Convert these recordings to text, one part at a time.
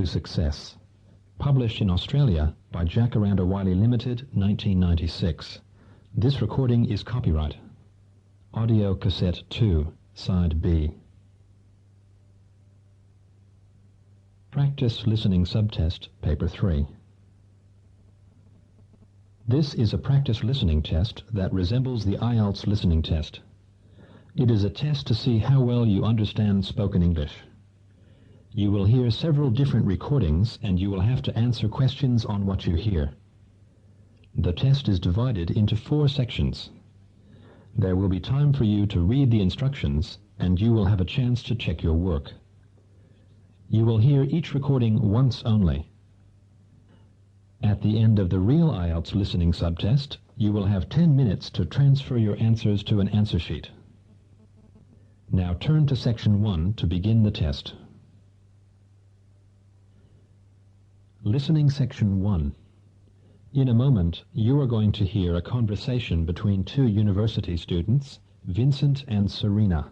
Success. Published in Australia by Jacaranda Wiley Limited, 1996. This recording is copyright. Audio Cassette 2, Side B. Practice Listening Subtest, Paper 3. This is a practice listening test that resembles the Ielts listening test. It is a test to see how well you understand spoken English. You will hear several different recordings and you will have to answer questions on what you hear. The test is divided into 4 sections. There will be time for you to read the instructions and you will have a chance to check your work. You will hear each recording once only. At the end of the real Ielts listening subtest, you will have 10 minutes to transfer your answers to an answer sheet. Now turn to Section 1 to begin the test. Listening Section 1. In a moment, you are going to hear a conversation between 2 university students, Vincent and Serena.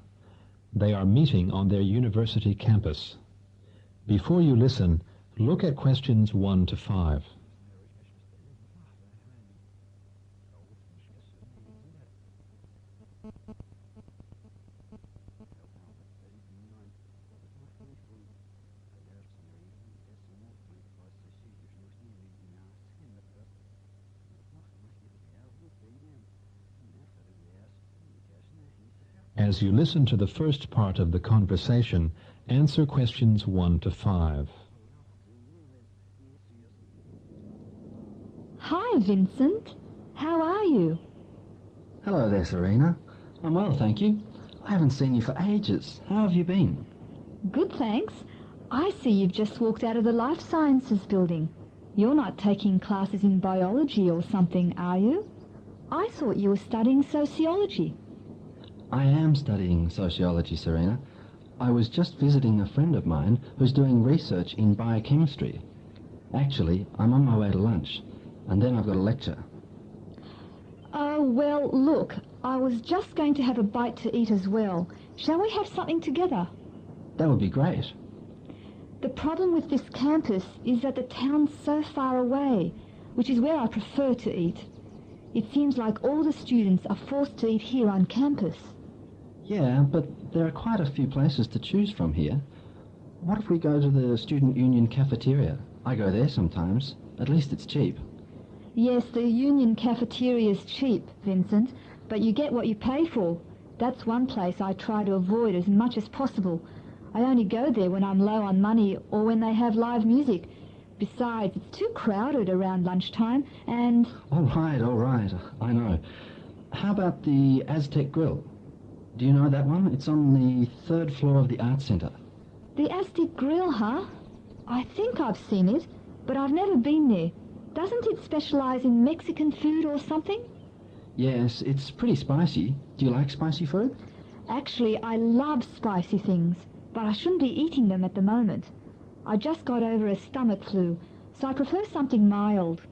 They are meeting on their university campus. Before you listen, look at questions 1 to 5. As you listen to the first part of the conversation, answer questions 1 to 5. Hi, Vincent. How are you? Hello there, Serena. I'm well, thank you. I haven't seen you for ages. How have you been? Good, thanks. I see you've just walked out of the Life Sciences building. You're not taking classes in biology or something, are you? I thought you were studying sociology. I am studying sociology, Serena. I was just visiting a friend of mine who's doing research in biochemistry. Actually, I'm on my way to lunch, and then I've got a lecture. Oh, well, look, I was just going to have a bite to eat as well. Shall we have something together? That would be great. The problem with this campus is that the town's so far away, which is where I prefer to eat. It seems like all the students are forced to eat here on campus. Yeah, but there are quite a few places to choose from here. What if we go to the Student Union cafeteria? I go there sometimes. At least it's cheap. Yes, the Union cafeteria is cheap, Vincent, but you get what you pay for. That's one place I try to avoid as much as possible. I only go there when I'm low on money or when they have live music. Besides, it's too crowded around lunchtime and... All right, I know. How about the Aztec Grill? Do you know that one? It's on the 3rd floor of the Arts Centre. The Aztec Grill, huh? I think I've seen it, but I've never been there. Doesn't it specialise in Mexican food or something? Yes, it's pretty spicy. Do you like spicy food? Actually, I love spicy things, but I shouldn't be eating them at the moment. I just got over a stomach flu, so I prefer something mild.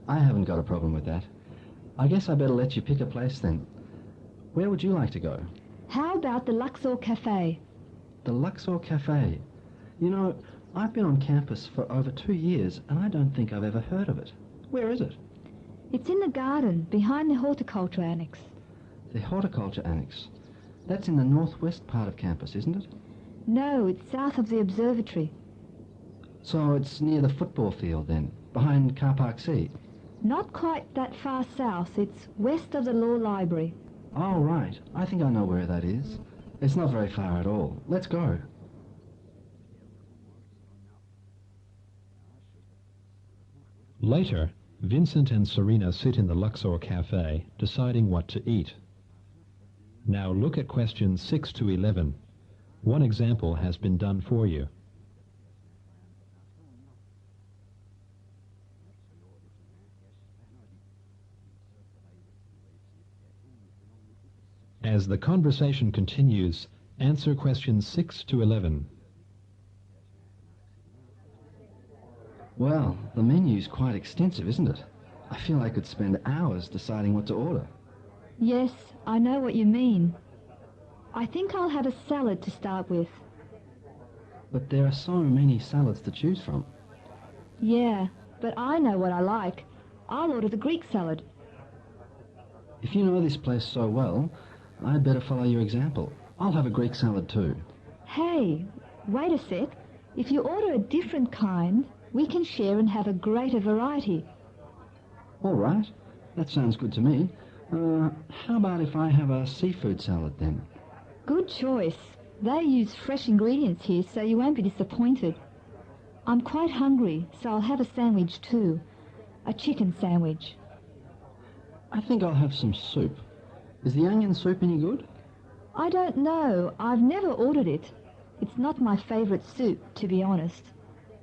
I haven't got a problem with that. I guess I better let you pick a place then. Where would you like to go? How about the Luxor Cafe? The Luxor Cafe. You know, I've been on campus for over 2 years and I don't think I've ever heard of it. Where is it? It's in the garden, behind the horticulture annex. The horticulture annex. That's in the northwest part of campus, isn't it? No, it's south of the observatory. So it's near the football field then, behind Car Park C? Not quite that far south. It's west of the law library. Oh, right. I think I know where that is. It's not very far at all. Let's go. Later, Vincent and Serena sit in the Luxor Cafe, deciding what to eat. Now look at questions 6 to 11. One example has been done for you. As the conversation continues, answer questions 6 to 11. Well, the menu's quite extensive, isn't it? I feel I could spend hours deciding what to order. Yes, I know what you mean. I think I'll have a salad to start with. but there are so many salads to choose from. Yeah, but I know what I like. I'll order the Greek salad. If you know this place so well, I'd better follow your example. I'll have a Greek salad too. Hey, wait a sec. If you order a different kind, we can share and have a greater variety. All right, that sounds good to me. How about if I have a seafood salad then? Good choice. They use fresh ingredients here, so you won't be disappointed. I'm quite hungry, so I'll have a sandwich too. A chicken sandwich. I think I'll have some soup. Is the onion soup any good? I don't know. I've never ordered it. It's not my favourite soup, to be honest.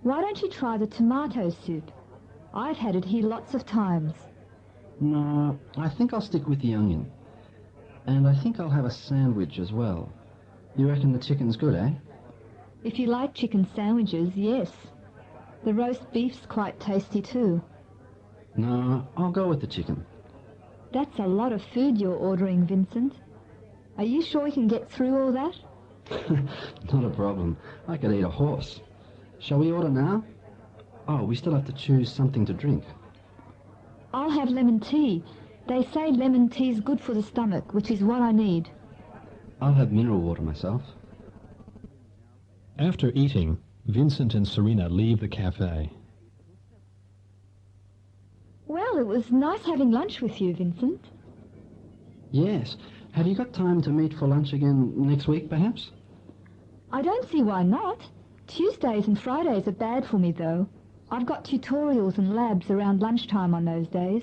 Why don't you try the tomato soup? I've had it here lots of times. No, I think I'll stick with the onion. And I think I'll have a sandwich as well. You reckon the chicken's good, eh? If you like chicken sandwiches, yes. The roast beef's quite tasty too. No, I'll go with the chicken. That's a lot of food you're ordering, Vincent. Are you sure you can get through all that? Not a problem. I could eat a horse. Shall we order now? Oh, we still have to choose something to drink. I'll have lemon tea. They say lemon tea's good for the stomach, which is what I need. I'll have mineral water myself. After eating, Vincent and Serena leave the cafe. Well, it was nice having lunch with you, Vincent. Yes. Have you got time to meet for lunch again next week, perhaps? I don't see why not. Tuesdays and Fridays are bad for me, though. I've got tutorials and labs around lunchtime on those days.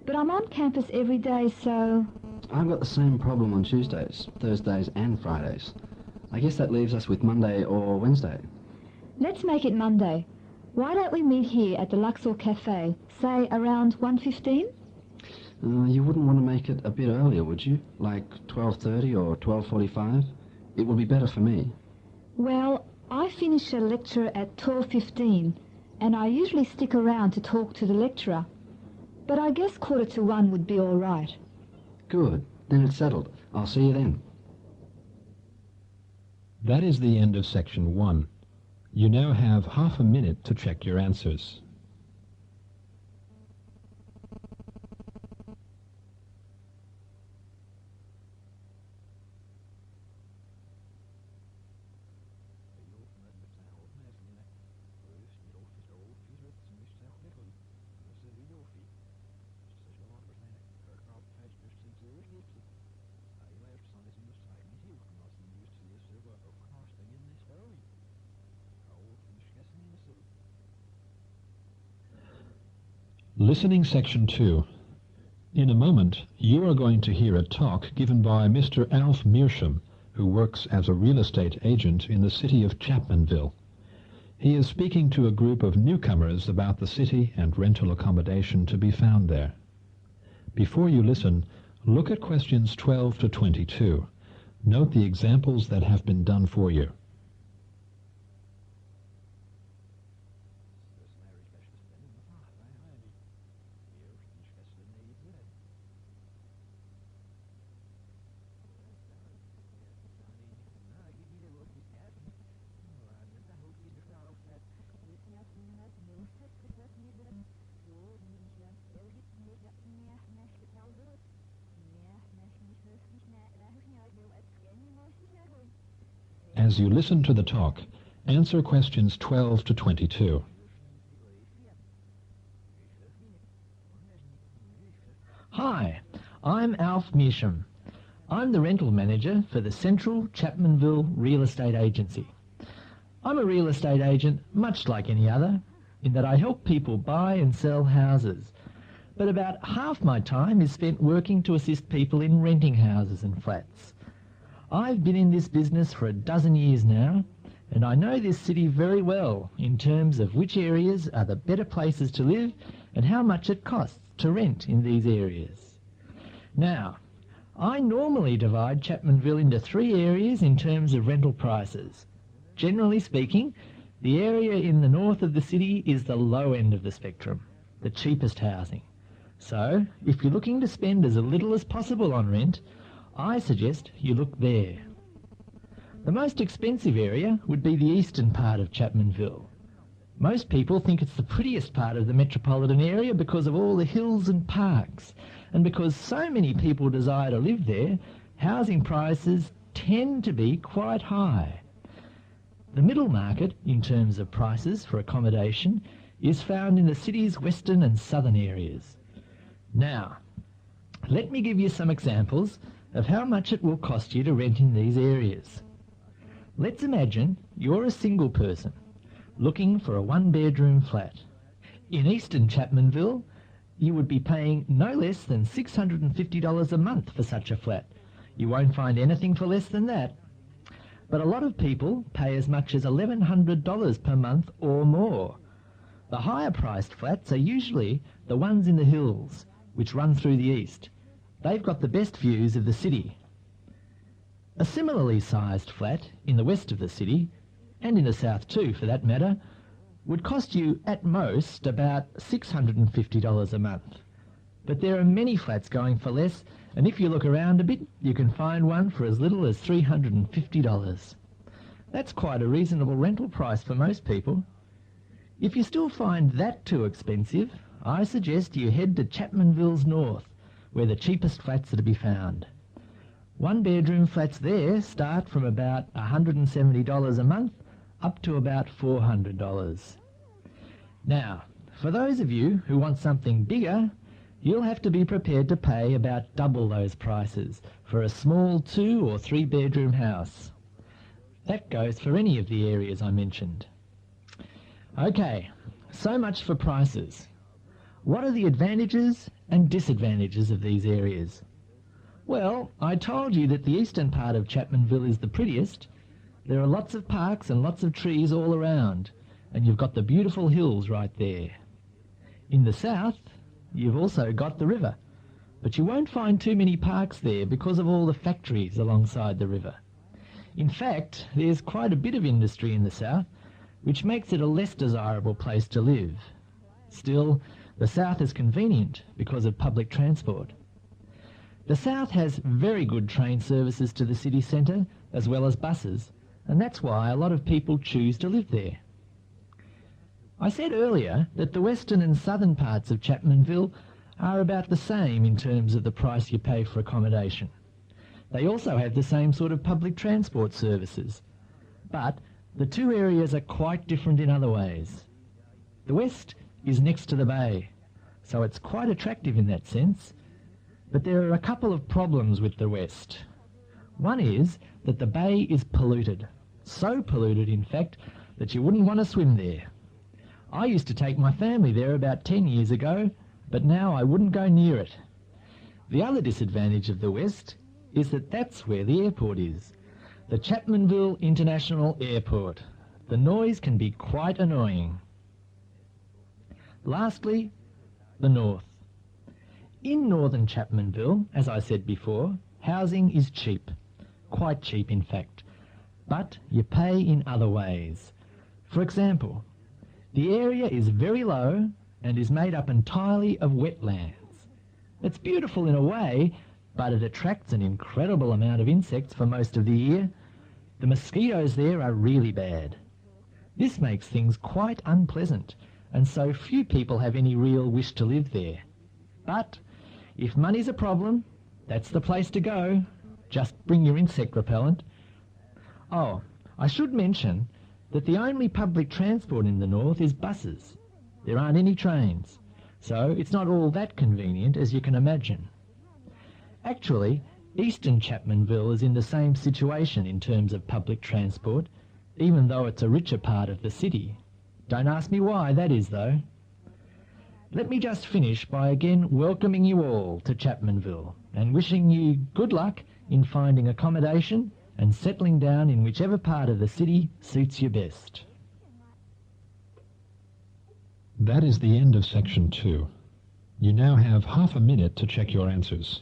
But I'm on campus every day, so... I've got the same problem on Tuesdays, Thursdays and Fridays. I guess that leaves us with Monday or Wednesday. Let's make it Monday. Why don't we meet here at the Luxor Cafe, say around 1:15? You wouldn't want to make it a bit earlier, would you? Like 12:30 or 12:45? It would be better for me. Well, I finish a lecture at 12:15, and I usually stick around to talk to the lecturer. But I guess 1:45 would be all right. Good. Then it's settled. I'll see you then. That is the end of section 1. You now have half a minute to check your answers. Listening section 2. In a moment, you are going to hear a talk given by Mr. Alf Mearsham, who works as a real estate agent in the city of Chapmanville. He is speaking to a group of newcomers about the city and rental accommodation to be found there. Before you listen, look at questions 12 to 22. Note the examples that have been done for you. As you listen to the talk, answer questions 12 to 22. Hi, I'm Alf Mearsham. I'm the rental manager for the Central Chapmanville Real Estate Agency. I'm a real estate agent much like any other, in that I help people buy and sell houses. But about half my time is spent working to assist people in renting houses and flats. I've been in this business for 12 years now, and I know this city very well in terms of which areas are the better places to live and how much it costs to rent in these areas. Now, I normally divide Chapmanville into 3 areas in terms of rental prices. Generally speaking, the area in the north of the city is the low end of the spectrum, the cheapest housing. So, if you're looking to spend as little as possible on rent, I suggest you look there. The most expensive area would be the eastern part of Chapmanville. Most people think it's the prettiest part of the metropolitan area because of all the hills and parks, and because so many people desire to live there, housing prices tend to be quite high. The middle market, in terms of prices for accommodation, is found in the city's western and southern areas. Now, let me give you some examples of how much it will cost you to rent in these areas. Let's imagine you're a single person looking for a one-bedroom flat. In eastern Chapmanville, you would be paying no less than $650 a month for such a flat. You won't find anything for less than that. But a lot of people pay as much as $1,100 per month or more. The higher-priced flats are usually the ones in the hills, which run through the east. They've got the best views of the city. A similarly sized flat in the west of the city, and in the south too for that matter, would cost you at most about $650 a month. But there are many flats going for less, and if you look around a bit, you can find one for as little as $350. That's quite a reasonable rental price for most people. If you still find that too expensive, I suggest you head to Chapmanville's north, where the cheapest flats are to be found. One-bedroom flats there start from about $170 a month up to about $400. Now, for those of you who want something bigger, you'll have to be prepared to pay about double those prices for a small 2 or 3 bedroom house. That goes for any of the areas I mentioned. Okay, so much for prices. What are the advantages and disadvantages of these areas? Well, I told you that the eastern part of Chapmanville is the prettiest. There are lots of parks and lots of trees all around, and you've got the beautiful hills right there. In the south, you've also got the river, but you won't find too many parks there because of all the factories alongside the river. In fact, there's quite a bit of industry in the south, which makes it a less desirable place to live. Still, the south is convenient because of public transport. The south has very good train services to the city centre, as well as buses, and that's why a lot of people choose to live there. I said earlier that the western and southern parts of Chapmanville are about the same in terms of the price you pay for accommodation. They also have the same sort of public transport services, but the two areas are quite different in other ways. The west is next to the bay, so it's quite attractive in that sense, but there are a couple of problems with the west. One is that the bay is polluted, so polluted in fact that you wouldn't want to swim there. I used to take my family there about 10 years ago, but now I wouldn't go near it. The other disadvantage of the west is that that's where the airport is, the Chapmanville International Airport. The noise can be quite annoying. Lastly, the north. In northern Chapmanville, as I said before, housing is cheap, quite cheap in fact, but you pay in other ways. For example, the area is very low and is made up entirely of wetlands. It's beautiful in a way, but it attracts an incredible amount of insects for most of the year. The mosquitoes there are really bad. This makes things quite unpleasant, and so few people have any real wish to live there. But if money's a problem, that's the place to go. Just bring your insect repellent. Oh, I should mention that the only public transport in the north is buses. There aren't any trains, so it's not all that convenient as you can imagine. Actually, eastern Chapmanville is in the same situation in terms of public transport, even though it's a richer part of the city. Don't ask me why that is, though. Let me just finish by again welcoming you all to Chapmanville and wishing you good luck in finding accommodation and settling down in whichever part of the city suits you best. That is the end of section 2. You now have half a minute to check your answers.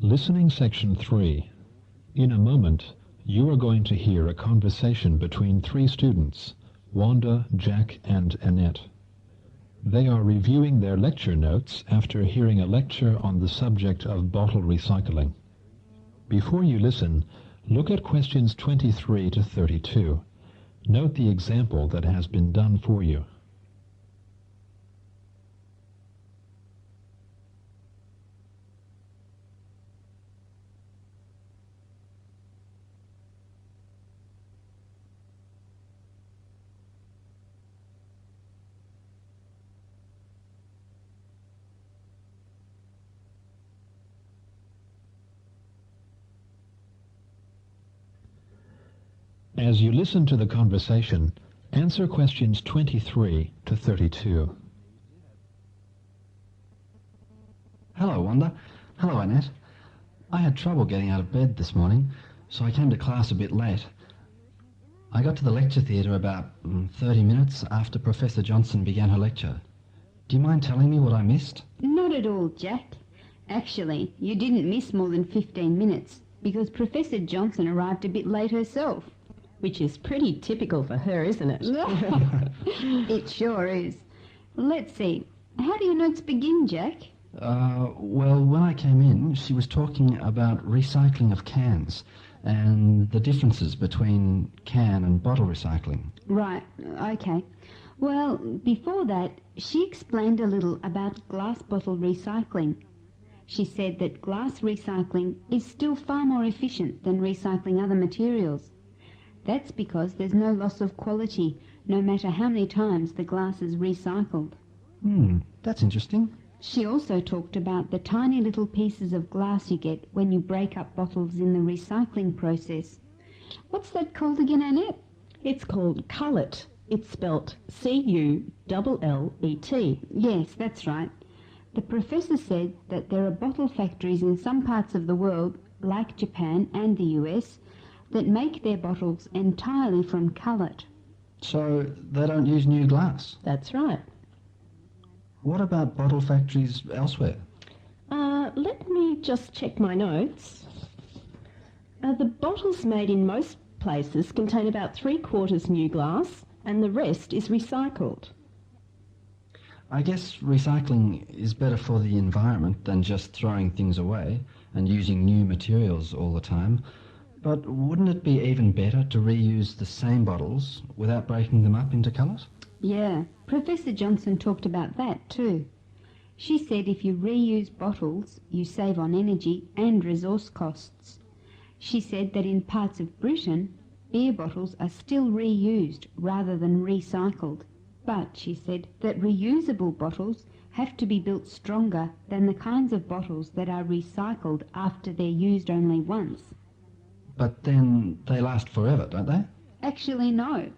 Listening Section 3. In a moment, you are going to hear a conversation between three students, Wanda, Jack, and Annette. They are reviewing their lecture notes after hearing a lecture on the subject of bottle recycling. Before you listen, look at questions 23 to 32. Note the example that has been done for you. As you listen to the conversation, answer questions 23 to 32. Hello, Wanda. Hello, Annette. I had trouble getting out of bed this morning, so I came to class a bit late. I got to the lecture theatre about 30 minutes after Professor Johnson began her lecture. Do you mind telling me what I missed? Not at all, Jack. Actually, you didn't miss more than 15 minutes because Professor Johnson arrived a bit late herself. Which is pretty typical for her, isn't it? It sure is. Let's see. How do your notes begin, Jack? Well, when I came in, she was talking about recycling of cans and the differences between can and bottle recycling. Right, okay. Well, before that, she explained a little about glass bottle recycling. She said that glass recycling is still far more efficient than recycling other materials. That's because there's no loss of quality, no matter how many times the glass is recycled. That's interesting. She also talked about the tiny little pieces of glass you get when you break up bottles in the recycling process. What's that called again, Annette? It's called cullet. It's spelt C-U-L-L-E-T. Yes, that's right. The professor said that there are bottle factories in some parts of the world, like Japan and the US, that make their bottles entirely from cullet. So they don't use new glass? That's right. What about bottle factories elsewhere? Let me just check my notes. The bottles made in most places contain about 3/4 new glass and the rest is recycled. I guess recycling is better for the environment than just throwing things away and using new materials all the time. But wouldn't it be even better to reuse the same bottles without breaking them up into colours? Yeah, Professor Johnson talked about that too. She said if you reuse bottles, you save on energy and resource costs. She said that in parts of Britain, beer bottles are still reused rather than recycled. But she said that reusable bottles have to be built stronger than the kinds of bottles that are recycled after they're used only once. But then they last forever, don't they? Actually, no.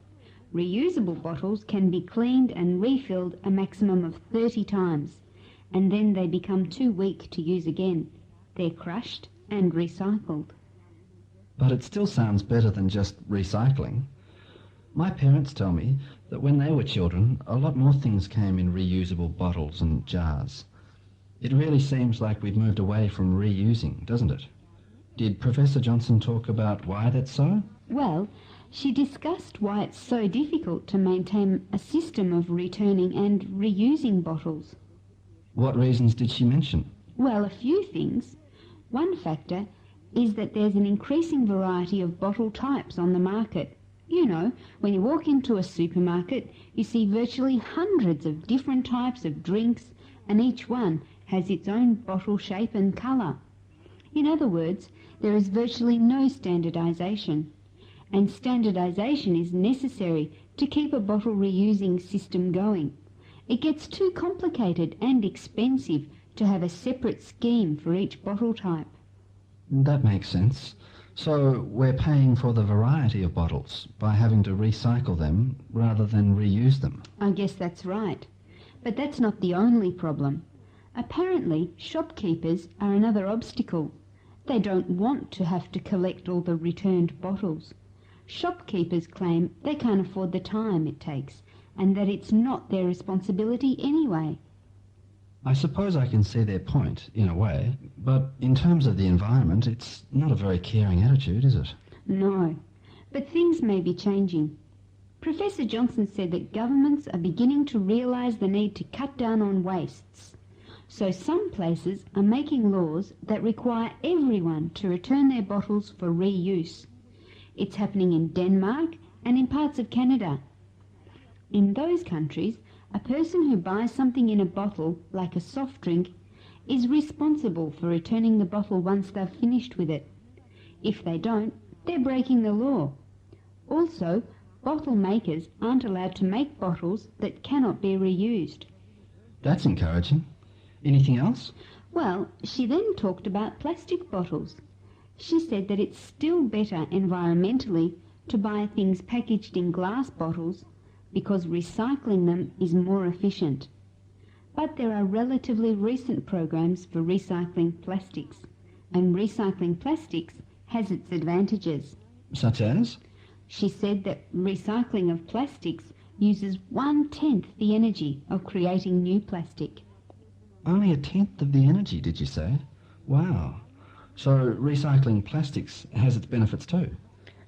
Reusable bottles can be cleaned and refilled a maximum of 30 times, and then they become too weak to use again. They're crushed and recycled. But it still sounds better than just recycling. My parents tell me that when they were children, a lot more things came in reusable bottles and jars. It really seems like we've moved away from reusing, doesn't it? Did Professor Johnson talk about why that's so? Well, she discussed why it's so difficult to maintain a system of returning and reusing bottles. What reasons did she mention? Well, a few things. One factor is that there's an increasing variety of bottle types on the market. You know, when you walk into a supermarket, you see virtually hundreds of different types of drinks, and each one has its own bottle shape and colour. In other words, there is virtually no standardization, and standardization is necessary to keep a bottle reusing system going. It gets too complicated and expensive to have a separate scheme for each bottle type. That makes sense. So we're paying for the variety of bottles by having to recycle them rather than reuse them. I guess that's right. But that's not the only problem. Apparently, shopkeepers are another obstacle. They don't want to have to collect all the returned bottles. Shopkeepers claim they can't afford the time it takes and that it's not their responsibility anyway. I suppose I can see their point, in a way, but in terms of the environment, it's not a very caring attitude, is it? No, but things may be changing. Professor Johnson said that governments are beginning to realise the need to cut down on wastes. So some places are making laws that require everyone to return their bottles for reuse. It's happening in Denmark and in parts of Canada. In those countries, a person who buys something in a bottle, like a soft drink, is responsible for returning the bottle once they've finished with it. If they don't, they're breaking the law. Also, bottle makers aren't allowed to make bottles that cannot be reused. That's encouraging. Anything else? Well, she then talked about plastic bottles. She said that it's still better environmentally to buy things packaged in glass bottles because recycling them is more efficient. But there are relatively recent programs for recycling plastics, and recycling plastics has its advantages. Such as? She said that recycling of plastics uses 1/10 the energy of creating new plastic. Only 1/10 of the energy, did you say? Wow. So recycling plastics has its benefits too.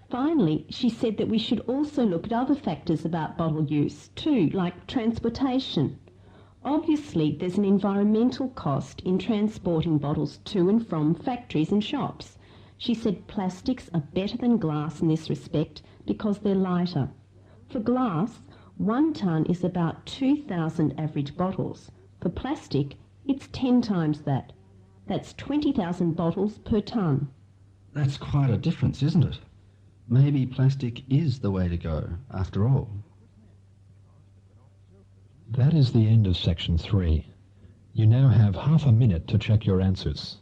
Finally, she said that we should also look at other factors about bottle use too, like transportation. Obviously, there's an environmental cost in transporting bottles to and from factories and shops. She said plastics are better than glass in this respect because they're lighter. For glass, 1 tonne is about 2,000 average bottles. For plastic, it's 10 times that. That's 20,000 bottles per tonne. That's quite a difference, isn't it? Maybe plastic is the way to go, after all. That is the end of section 3. You now have half a minute to check your answers.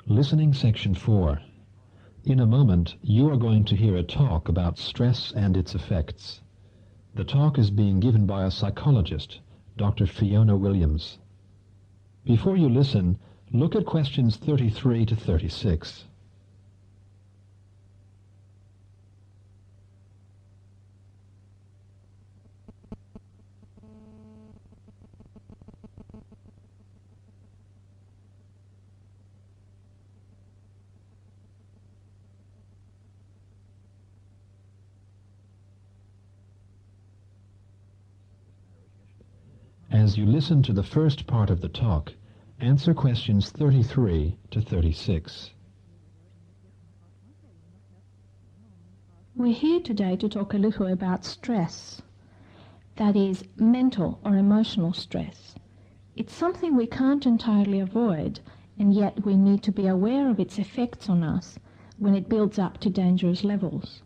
Listening section 4. In a moment, you are going to hear a talk about stress and its effects. The talk is being given by a psychologist, Dr. Fiona Williams. Before you listen, look at questions 33 to 36. As you listen to the first part of the talk, answer questions 33 to 36. We're here today to talk a little about stress. That is, mental or emotional stress. It's something we can't entirely avoid, and yet we need to be aware of its effects on us when it builds up to dangerous levels.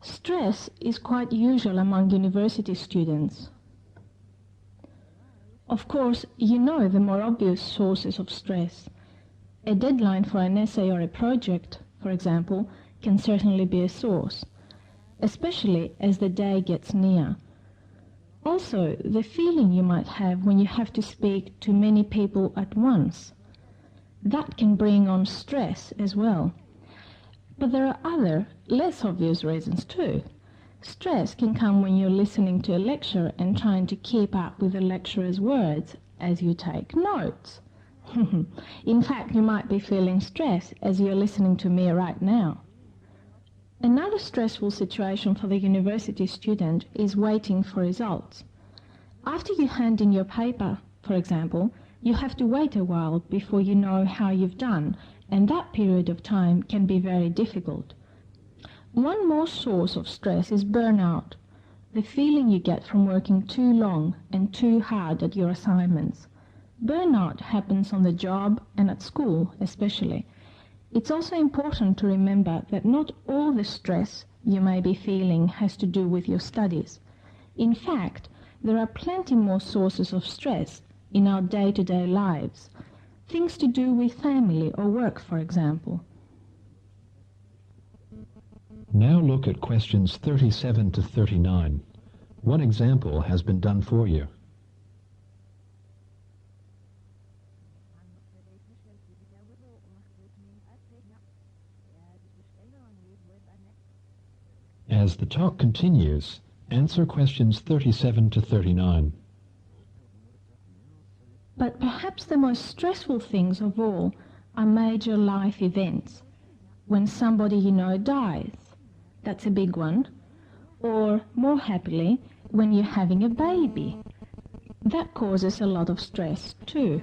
Stress is quite usual among university students. Of course, you know the more obvious sources of stress. A deadline for an essay or a project, for example, can certainly be a source, especially as the day gets near. Also, the feeling you might have when you have to speak to many people at once. That can bring on stress as well. But there are other, less obvious reasons too. Stress can come when you're listening to a lecture and trying to keep up with the lecturer's words as you take notes. In fact, you might be feeling stress as you're listening to me right now. Another stressful situation for the university student is waiting for results. After you hand in your paper, for example, you have to wait a while before you know how you've done, and that period of time can be very difficult. One more source of stress is burnout, the feeling you get from working too long and too hard at your assignments. Burnout happens on the job and at school especially. It's also important to remember that not all the stress you may be feeling has to do with your studies. In fact, there are plenty more sources of stress in our day-to-day lives, things to do with family or work, for example. Now look at questions 37 to 39. One example has been done for you. As the talk continues, answer questions 37 to 39. But perhaps the most stressful things of all are major life events. When somebody you know dies, that's a big one. Or, more happily, when you're having a baby. That causes a lot of stress too.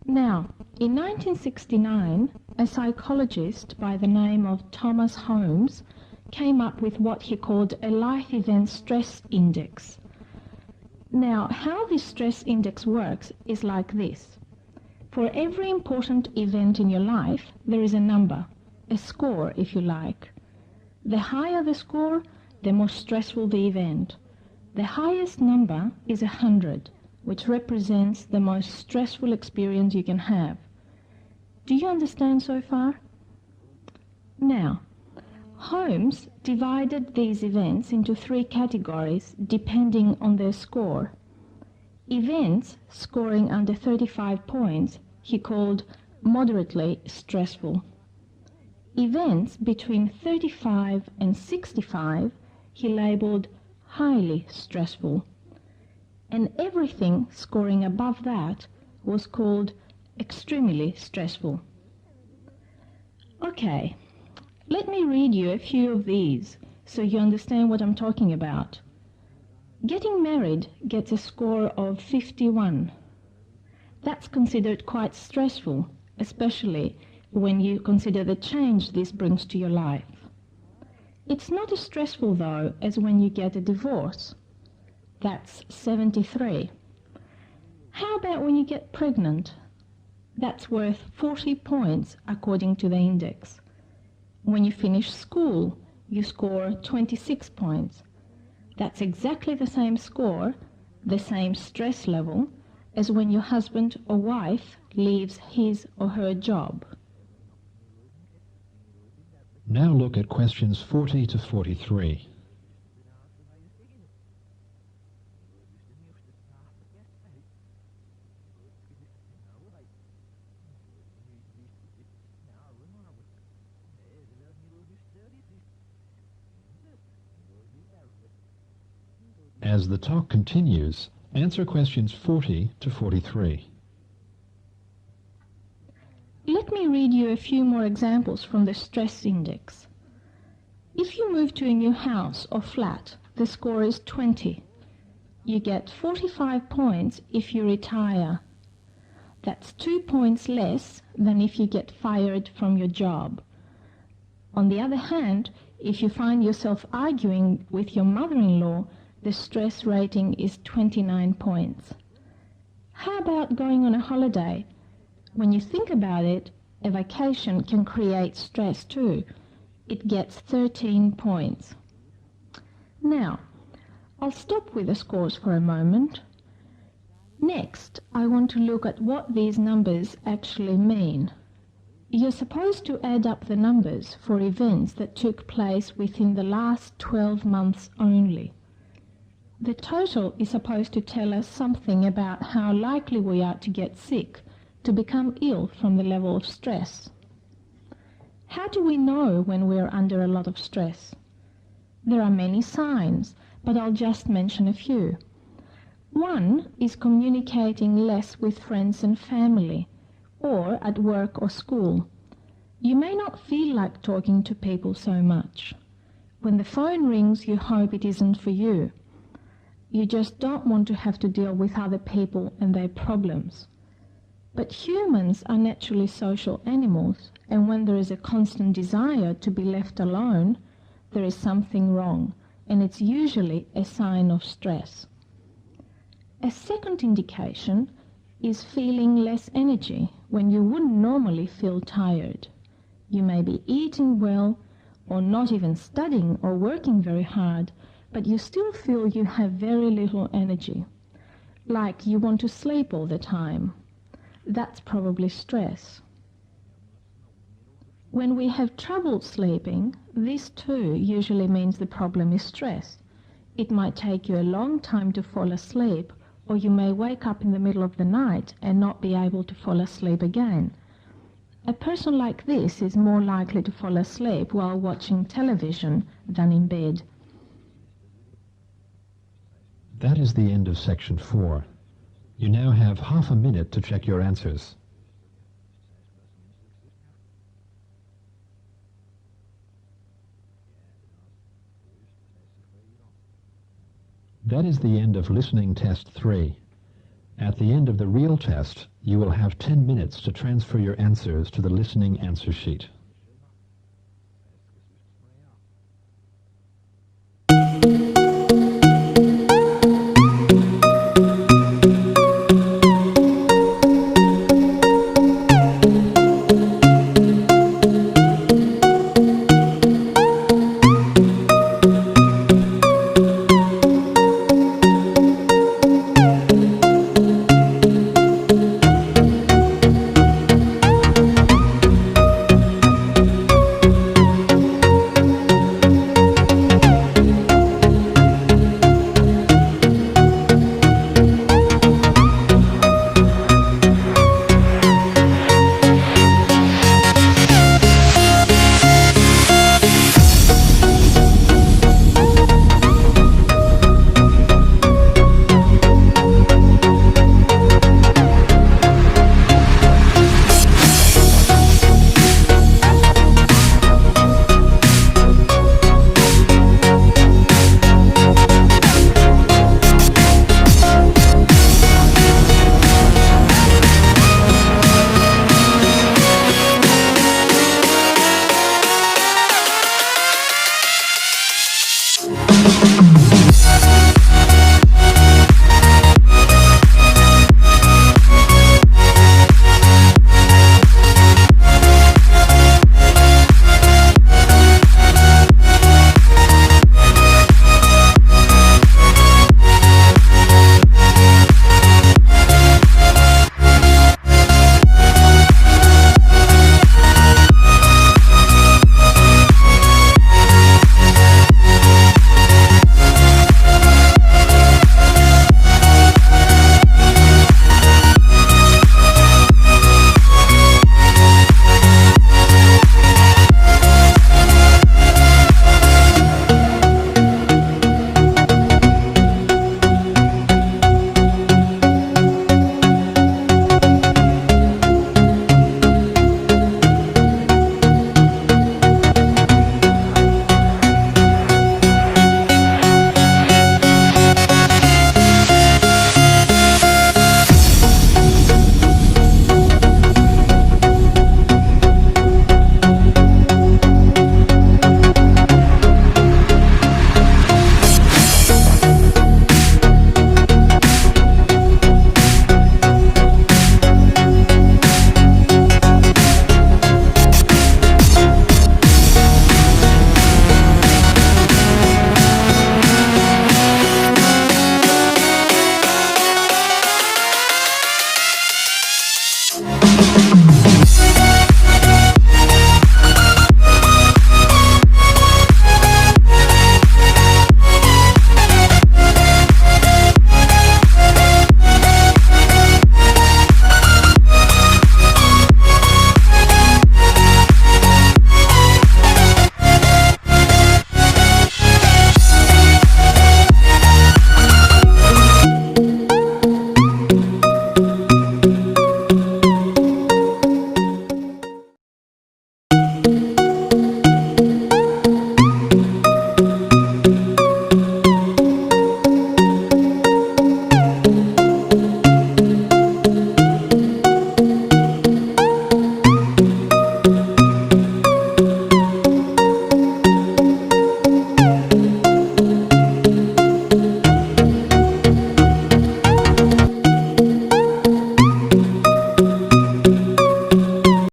Now, in 1969, a psychologist by the name of Thomas Holmes came up with what he called a life event stress index. Now, how this stress index works is like this. For every important event in your life, there is a number, a score if you like. The higher the score, the more stressful the event. The highest number is 100, which represents the most stressful experience you can have. Do you understand so far? Now, Holmes divided these events into 3 categories depending on their score. Events scoring under 35 points he called moderately stressful. Events between 35 and 65 he labeled highly stressful. And everything scoring above that was called extremely stressful. Okay. Let me read you a few of these so you understand what I'm talking about. Getting married gets a score of 51. That's considered quite stressful, especially when you consider the change this brings to your life. It's not as stressful, though, as when you get a divorce. That's 73. How about when you get pregnant? That's worth 40 points according to the index. When you finish school, you score 26 points. That's exactly the same score, the same stress level, as when your husband or wife leaves his or her job. Now look at questions 40 to 43. As the talk continues, answer questions 40 to 43. Let me read you a few more examples from the stress index. If you move to a new house or flat, the score is 20. You get 45 points if you retire. That's 2 points less than if you get fired from your job. On the other hand, if you find yourself arguing with your mother-in-law, the stress rating is 29 points. How about going on a holiday? When you think about it, a vacation can create stress too. It gets 13 points. Now, I'll stop with the scores for a moment. Next, I want to look at what these numbers actually mean. You're supposed to add up the numbers for events that took place within the last 12 months only. The total is supposed to tell us something about how likely we are to get sick, to become ill from the level of stress. How do we know when we're under a lot of stress? There are many signs, but I'll just mention a few. One is communicating less with friends and family, or at work or school. You may not feel like talking to people so much. When the phone rings, you hope it isn't for you. You just don't want to have to deal with other people and their problems. But humans are naturally social animals, and when there is a constant desire to be left alone, there is something wrong, and it's usually a sign of stress. A second indication is feeling less energy when you wouldn't normally feel tired. You may be eating well, or not even studying or working very hard, but you still feel you have very little energy. Like you want to sleep all the time. That's probably stress. When we have trouble sleeping, this too usually means the problem is stress. It might take you a long time to fall asleep, or you may wake up in the middle of the night and not be able to fall asleep again. A person like this is more likely to fall asleep while watching television than in bed. That is the end of section 4. You now have half a minute to check your answers. That is the end of listening test 3. At the end of the real test, you will have 10 minutes to transfer your answers to the listening answer sheet.